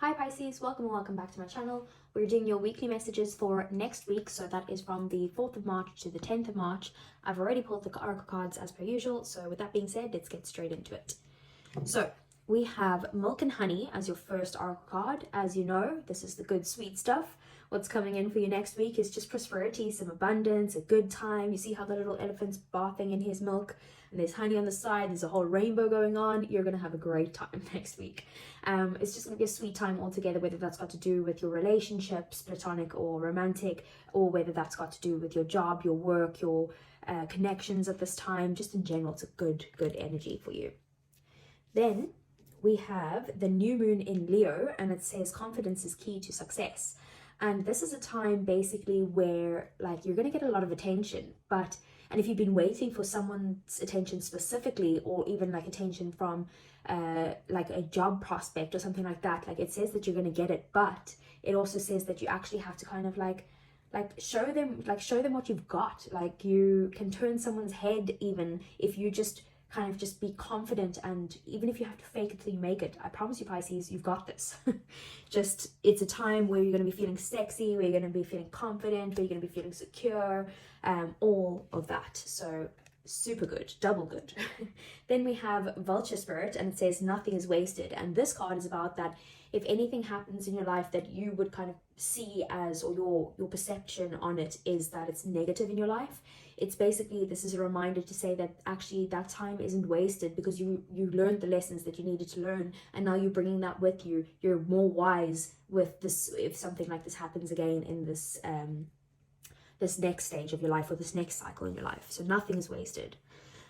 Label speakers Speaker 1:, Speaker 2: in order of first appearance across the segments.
Speaker 1: Hi Pisces, welcome and welcome back to my channel. We're doing your weekly messages for next week, so that is from the 4th of March to the 10th of March. I've already pulled the oracle cards as per usual, so with that being said, let's get straight into it. So we have Milk and Honey as your first oracle card. As you know, this is the good sweet stuff. What's coming in for you next week is just prosperity, some abundance, a good time. You see how the little elephant's bathing in his milk and there's honey on the side, there's a whole rainbow going on. You're going to have a great time next week. It's just going to be a sweet time altogether, whether that's got to do with your relationships, platonic or romantic, or whether that's got to do with your job, your work, your connections at this time. Just in general, it's a good energy for you. Then we have the new moon in Leo, and it says confidence is key to success. And this is a time basically where like you're going to get a lot of attention, and if you've been waiting for someone's attention specifically, or even like attention from like a job prospect or something like that, like it says that you're going to get it, but it also says that you actually have to kind of like show them what you've got. Like you can turn someone's head even if you just kind of just be confident, and even if you have to fake it till you make it, I promise you Pisces, you've got this. Just it's a time where you're going to be feeling sexy, where you're going to be feeling confident, where you're going to be feeling secure, all of that. So super good, double good. Then we have Vulture Spirit, and it says nothing is wasted, and this card is about that if anything happens in your life that you would kind of see as, or your perception on it is that it's negative in your life, it's basically, this is a reminder to say that actually that time isn't wasted, because you learned the lessons that you needed to learn, and now you're bringing that with you. You're more wise with this if something like this happens again in this this next stage of your life, or this next cycle in your life. So nothing is wasted.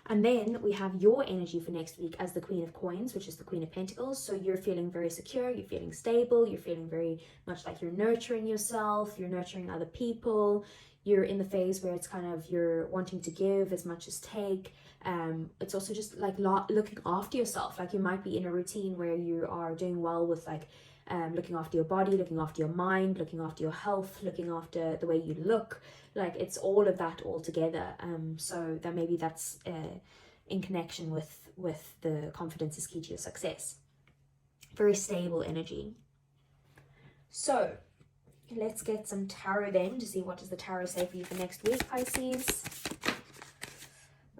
Speaker 1: And then we have your energy for next week as the Queen of Coins, which is the Queen of Pentacles. So you're feeling very secure, you're feeling stable, you're feeling very much like you're nurturing yourself, you're nurturing other people. You're in the phase where it's kind of you're wanting to give as much as take. It's also just like looking after yourself. Like you might be in a routine where you are doing well with like looking after your body, looking after your mind, looking after your health, looking after the way you look. Like it's all of that all together. So that maybe that's in connection with the confidence is key to your success. Very stable energy. So let's get some tarot then to see what does the tarot say for you for next week, Pisces.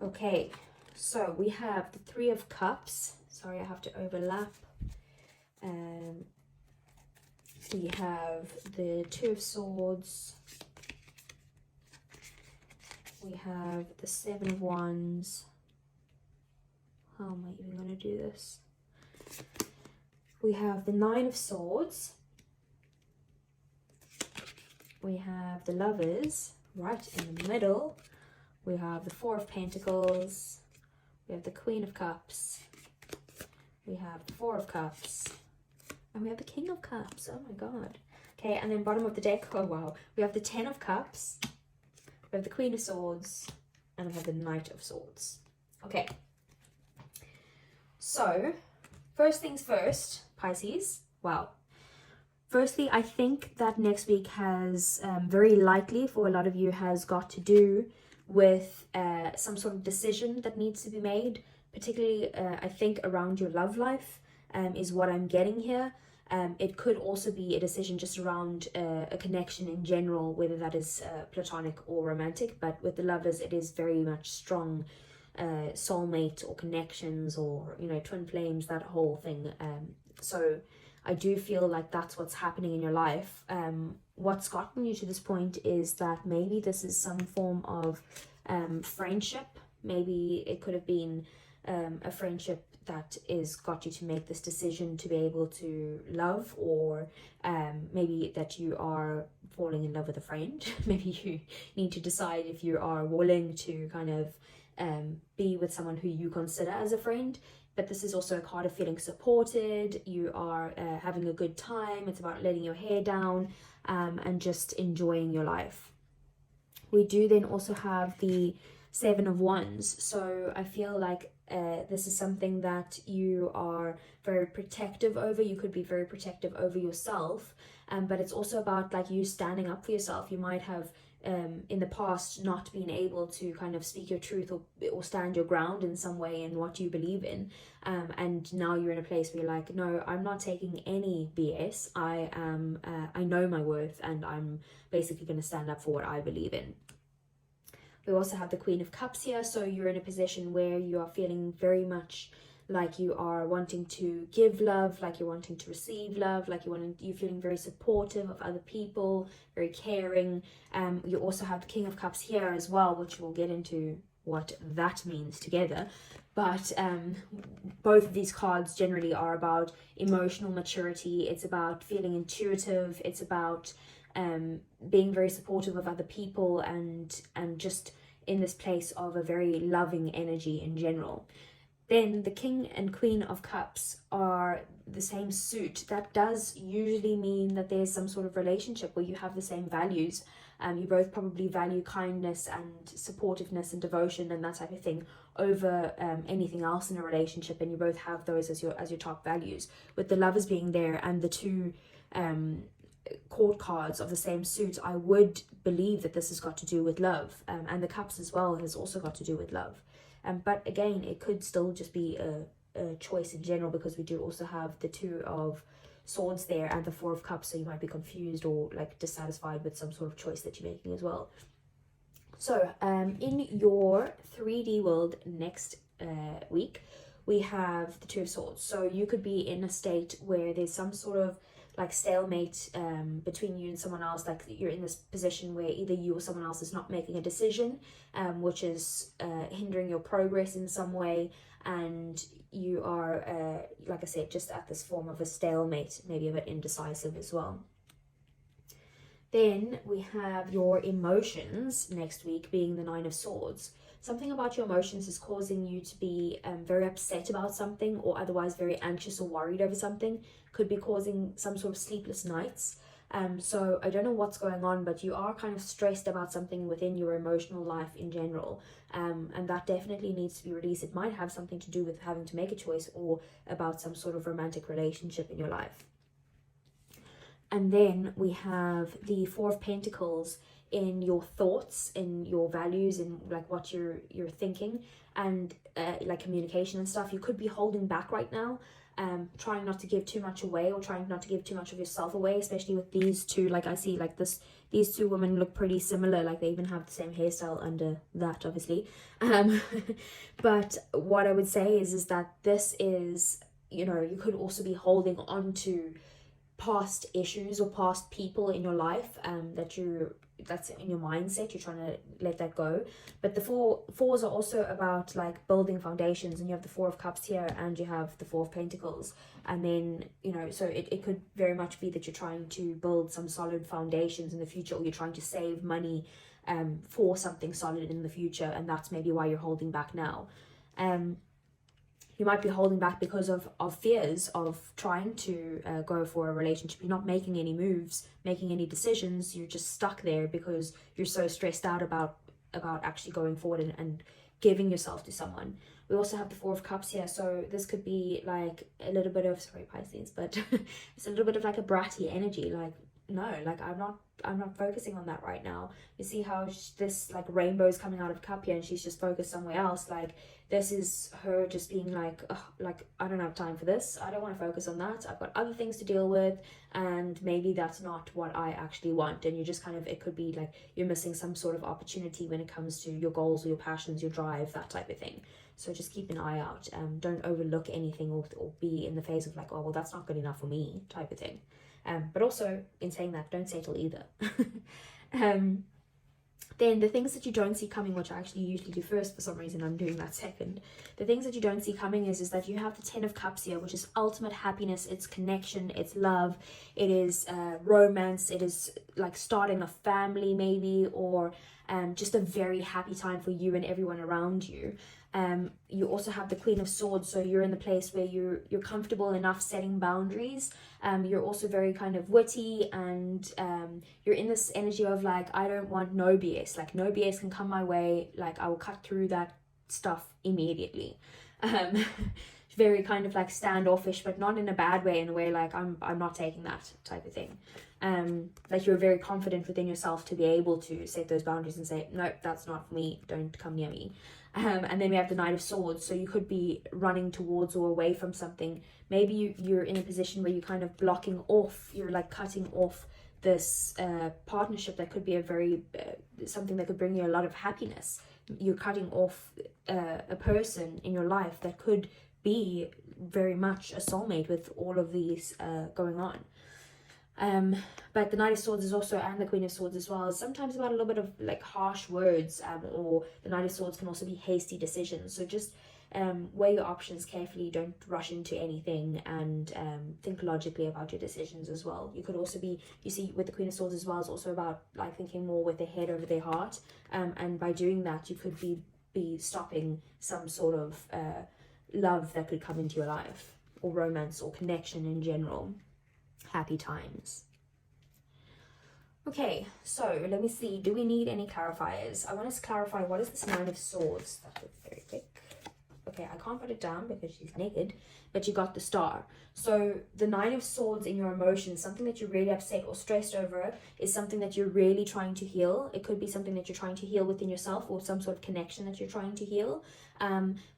Speaker 1: Okay, so we have the Three of Cups. Sorry, I have to overlap. We have the Two of Swords. We have the Seven of Wands. How am I even going to do this? We have the Nine of Swords. We have the Lovers right in the middle. We have the Four of Pentacles. We have the Queen of Cups. We have the Four of Cups. And we have the King of Cups. Oh my god. Okay, and then bottom of the deck, oh wow. We have the Ten of Cups. We have the Queen of Swords. And we have the Knight of Swords. Okay. So, first things first, Pisces. Wow. Firstly, I think that next week has very likely for a lot of you has got to do with some sort of decision that needs to be made, particularly I think around your love life is what I'm getting here. It could also be a decision just around a connection in general, whether that is platonic or romantic, but with the Lovers it is very much strong soulmate or connections, or you know, twin flames, that whole thing. So I do feel like that's what's happening in your life. What's gotten you to this point is that maybe this is some form of friendship. Maybe it could have been a friendship that is got you to make this decision to be able to love, or maybe that you are falling in love with a friend. Maybe you need to decide if you are willing to kind of be with someone who you consider as a friend. But this is also a card of feeling supported. You are having a good time. It's about letting your hair down and just enjoying your life. We do then also have the Seven of Wands. So I feel like this is something that you are very protective over. You could be very protective over yourself, but it's also about like you standing up for yourself. You might have in the past not being able to kind of speak your truth or stand your ground in some way in what you believe in, and now you're in a place where you're like, no, I'm not taking any BS. I know my worth, and I'm basically going to stand up for what I believe in. We also have the Queen of Cups here, so you're in a position where you are feeling very much like you are wanting to give love, like you're wanting to receive love, like you're feeling very supportive of other people, very caring. You also have the King of Cups here as well, which we'll get into what that means together. But both of these cards generally are about emotional maturity. It's about feeling intuitive. It's about being very supportive of other people, and just in this place of a very loving energy in general. Then the King and Queen of Cups are the same suit. That does usually mean that there's some sort of relationship where you have the same values. You both probably value kindness and supportiveness and devotion and that type of thing over anything else in a relationship, and you both have those as your top values. With the Lovers being there and the two court cards of the same suit, I would believe that this has got to do with love, and the Cups as well has also got to do with love. But again, it could still just be a choice in general, because we do also have the Two of Swords there and the Four of Cups, so you might be confused or like dissatisfied with some sort of choice that you're making as well. So in your 3D world next week, we have the Two of Swords. So you could be in a state where there's some sort of like stalemate between you and someone else. Like you're in this position where either you or someone else is not making a decision, which is hindering your progress in some way, and you are like I said, just at this form of a stalemate, maybe a bit indecisive as well. Then we have your emotions next week being the Nine of Swords. Something about your emotions is causing you to be very upset about something, or otherwise very anxious or worried over something. Could be causing some sort of sleepless nights. So I don't know what's going on, but you are kind of stressed about something within your emotional life in general. And that definitely needs to be released. It might have something to do with having to make a choice, or about some sort of romantic relationship in your life. And then we have the Four of Pentacles in your thoughts, in your values, in like what you're thinking, and like communication and stuff. You could be holding back right now, trying not to give too much away, or trying not to give too much of yourself away, especially with these two. Like I see like these two women look pretty similar, like they even have the same hairstyle under that, obviously. But what I would say is that this is, you know, you could also be holding on to past issues or past people in your life that's in your mindset. You're trying to let that go. But the fours are also about like building foundations, and you have the Four of Cups here and you have the Four of Pentacles, and then, you know, so it could very much be that you're trying to build some solid foundations in the future, or you're trying to save money for something solid in the future, and that's maybe why you're holding back now. You might be holding back because of fears of trying to go for a relationship. You're not making any moves, making any decisions. You're just stuck there because you're so stressed out about actually going forward and giving yourself to someone. We also have the Four of Cups here, so this could be like a little bit of, sorry Pisces, but it's a little bit of like a bratty energy. Like, no, like I'm not focusing on that right now. You see how this like rainbow is coming out of cup here, and she's just focused somewhere else. Like, this is her just being like, like, I don't have time for this. I don't want to focus on that. I've got other things to deal with, and maybe that's not what I actually want. And you just kind of, it could be like you're missing some sort of opportunity when it comes to your goals or your passions, your drive, that type of thing. So just keep an eye out. Don't overlook anything, or be in the phase of like, oh, well, that's not good enough for me type of thing. But also, in saying that, don't settle either. Then the things that you don't see coming, which I actually usually do first, for some reason I'm doing that second. The things that you don't see coming is that you have the Ten of Cups here, which is ultimate happiness. It's connection, it's love, it is romance, it is like starting a family maybe, or just a very happy time for you and everyone around you. You also have the Queen of Swords, so you're in the place where you're comfortable enough setting boundaries. You're also very kind of witty, and you're in this energy of like, I don't want no BS. Like, no BS can come my way. Like, I will cut through that stuff immediately. very kind of like standoffish, but not in a bad way, in a way like I'm not taking that type of thing. Like you're very confident within yourself to be able to set those boundaries and say, no, that's not for me, don't come near me. And then we have the Knight of Swords. So you could be running towards or away from something. Maybe you're in a position where you're kind of blocking off, you're like cutting off this partnership that could be a very something that could bring you a lot of happiness. You're cutting off a person in your life that could be very much a soulmate with all of these going on. But the Knight of Swords is also, and the Queen of Swords as well, is sometimes about a little bit of like harsh words, or the Knight of Swords can also be hasty decisions. So just weigh your options carefully, don't rush into anything, and think logically about your decisions as well. You could also be, you see with the Queen of Swords as well, it's also about like thinking more with their head over their heart, and by doing that you could be stopping some sort of love that could come into your life, or romance, or connection in general. Happy times. Okay, so let me see, do we need any clarifiers? I want to clarify, what is this Nine of Swords? That was very quick. Okay, I can't put it down because she's naked, but you got the Star. So the Nine of Swords in your emotions, something that you're really upset or stressed over, is something that you're really trying to heal. It could be something that you're trying to heal within yourself, or some sort of connection that you're trying to heal.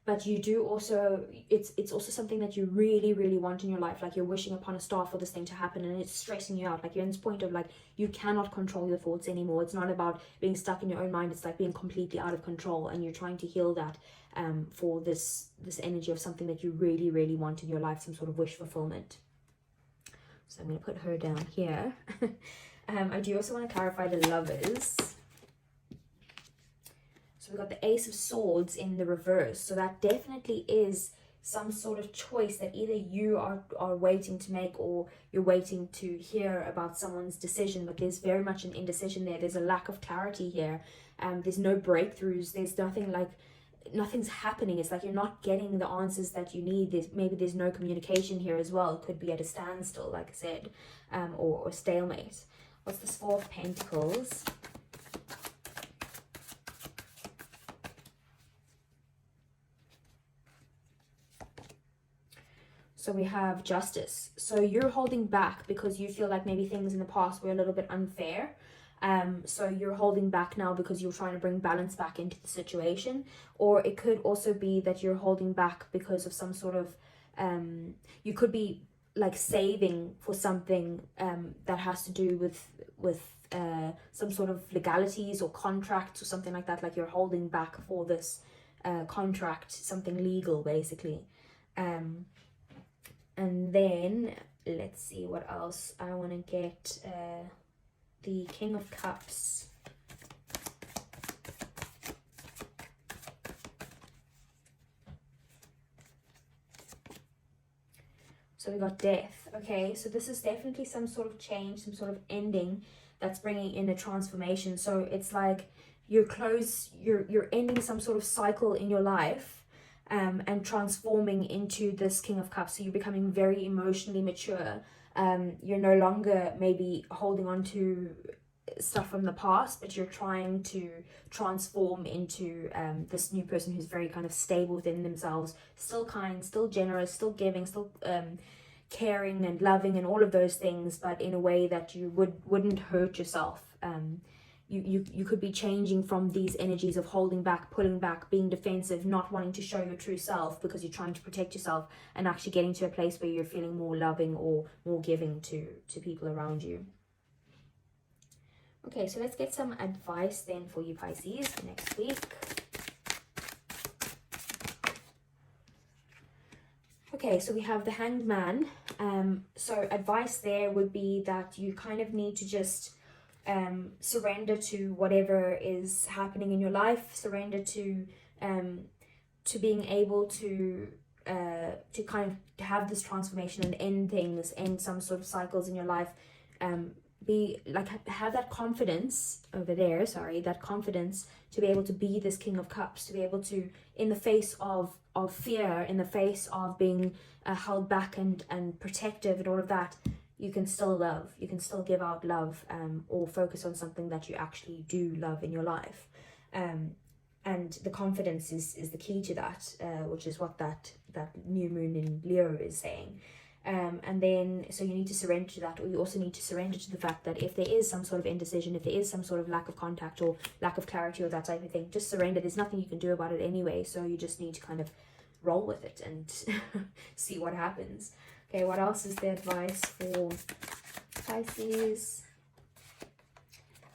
Speaker 1: But you do also, it's also something that you really, really want in your life. Like you're wishing upon a star for this thing to happen, and it's stressing you out. Like you're in this point of like, you cannot control your thoughts anymore. It's not about being stuck in your own mind. It's like being completely out of control, and you're trying to heal that for this energy of something that you really, really want in your life, some sort of wish fulfillment. So I'm going to put her down here. I do also want to clarify the Lovers. So we've got the Ace of Swords in the reverse. So that definitely is some sort of choice that either you are waiting to make, or you're waiting to hear about someone's decision. But there's very much an indecision there. There's a lack of clarity here. There's no breakthroughs. There's nothing like, nothing's happening. It's like you're not getting the answers that you need. Maybe there's no communication here as well. It could be at a standstill, like I said, or stalemate. What's this Four of Pentacles? So we have Justice. So you're holding back because you feel like maybe things in the past were a little bit unfair. So you're holding back now because you're trying to bring balance back into the situation. Or it could also be that you're holding back because of some sort of, you could be like saving for something that has to do with some sort of legalities or contracts or something like that. Like you're holding back for this contract, something legal basically. And then let's see what else. I want to get the King of Cups. So we got Death. Okay, so this is definitely some sort of change, some sort of ending that's bringing in a transformation. So it's like you're ending some sort of cycle in your life. And transforming into this King of Cups. So you're becoming very emotionally mature. You're no longer maybe holding on to stuff from the past, but you're trying to transform into this new person who's very kind of stable within themselves, still kind, still generous, still giving, still caring and loving and all of those things, but in a way that you wouldn't hurt yourself. You could be changing from these energies of holding back, pulling back, being defensive, not wanting to show your true self because you're trying to protect yourself, and actually getting to a place where you're feeling more loving or more giving to people around you. Okay, so let's get some advice then for you Pisces for next week. Okay, so we have the Hanged Man. So advice there would be that you kind of need to just surrender to whatever is happening in your life, surrender to being able to kind of have this transformation and end things, end some sort of cycles in your life. Be like, have that confidence over there, that confidence to be able to be this King of Cups, to be able to, in the face of fear, in the face of being held back and protective and all of that, you can still love, you can still give out love, or focus on something that you actually do love in your life. and the confidence is the key to that, which is what that new moon in Leo is saying. And then, so you need to surrender to that, or you also need to surrender to the fact that if there is some sort of indecision, if there is some sort of lack of contact or lack of clarity or that type of thing, just surrender. There's nothing you can do about it anyway, so you just need to kind of roll with it and see what happens. Okay, what else is the advice for Pisces?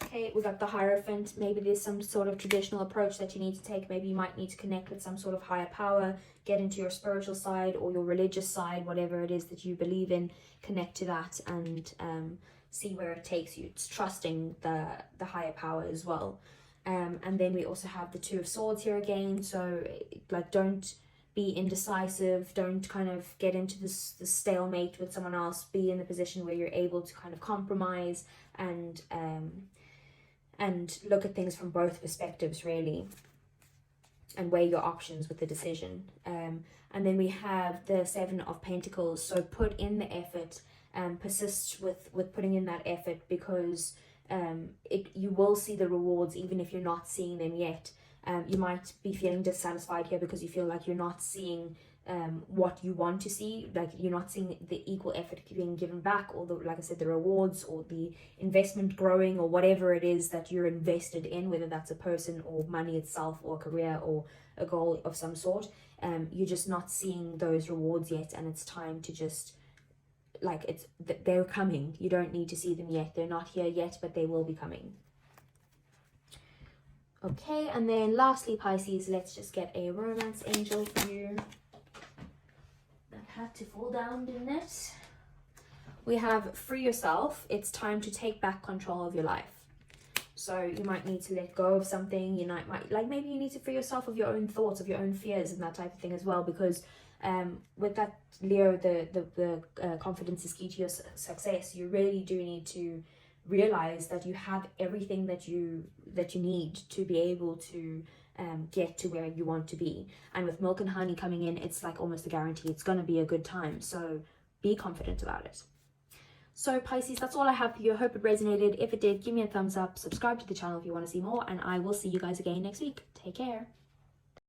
Speaker 1: Okay, we got the Hierophant. Maybe there's some sort of traditional approach that you need to take. Maybe you might need to connect with some sort of higher power, get into your spiritual side or your religious side, whatever it is that you believe in, connect to that and see where it takes you. It's trusting the higher power as well. And then we also have the Two of Swords here again. So like, don't be indecisive, don't kind of get into this stalemate with someone else. Be in the position where you're able to kind of compromise and look at things from both perspectives, really, and weigh your options with the decision. And then we have the Seven of Pentacles. So put in the effort, persist with putting in that effort, because you will see the rewards even if you're not seeing them yet. You might be feeling dissatisfied here because you feel like you're not seeing what you want to see, like you're not seeing the equal effort being given back, or the, like I said, the rewards or the investment growing, or whatever it is that you're invested in, whether that's a person or money itself or a career or a goal of some sort. You're just not seeing those rewards yet, and it's time to just, like, they're coming. You don't need to see them yet. They're not here yet, but they will be coming. Okay, and then lastly, Pisces, let's just get a romance angel for you. That had to fall down, didn't it? We have free yourself. It's time to take back control of your life. So you might need to let go of something. You might like, maybe you need to free yourself of your own thoughts, of your own fears and that type of thing as well, because with that Leo, the confidence is key to your success. You really do need to realize that you have everything that you need to be able to get to where you want to be. And with Milk and Honey coming in, it's like almost a guarantee it's going to be a good time. So be confident about it. So Pisces, that's all I have for you. I hope it resonated. If it did, give me a thumbs up, subscribe to the channel if you want to see more, and I will see you guys again next week. Take care.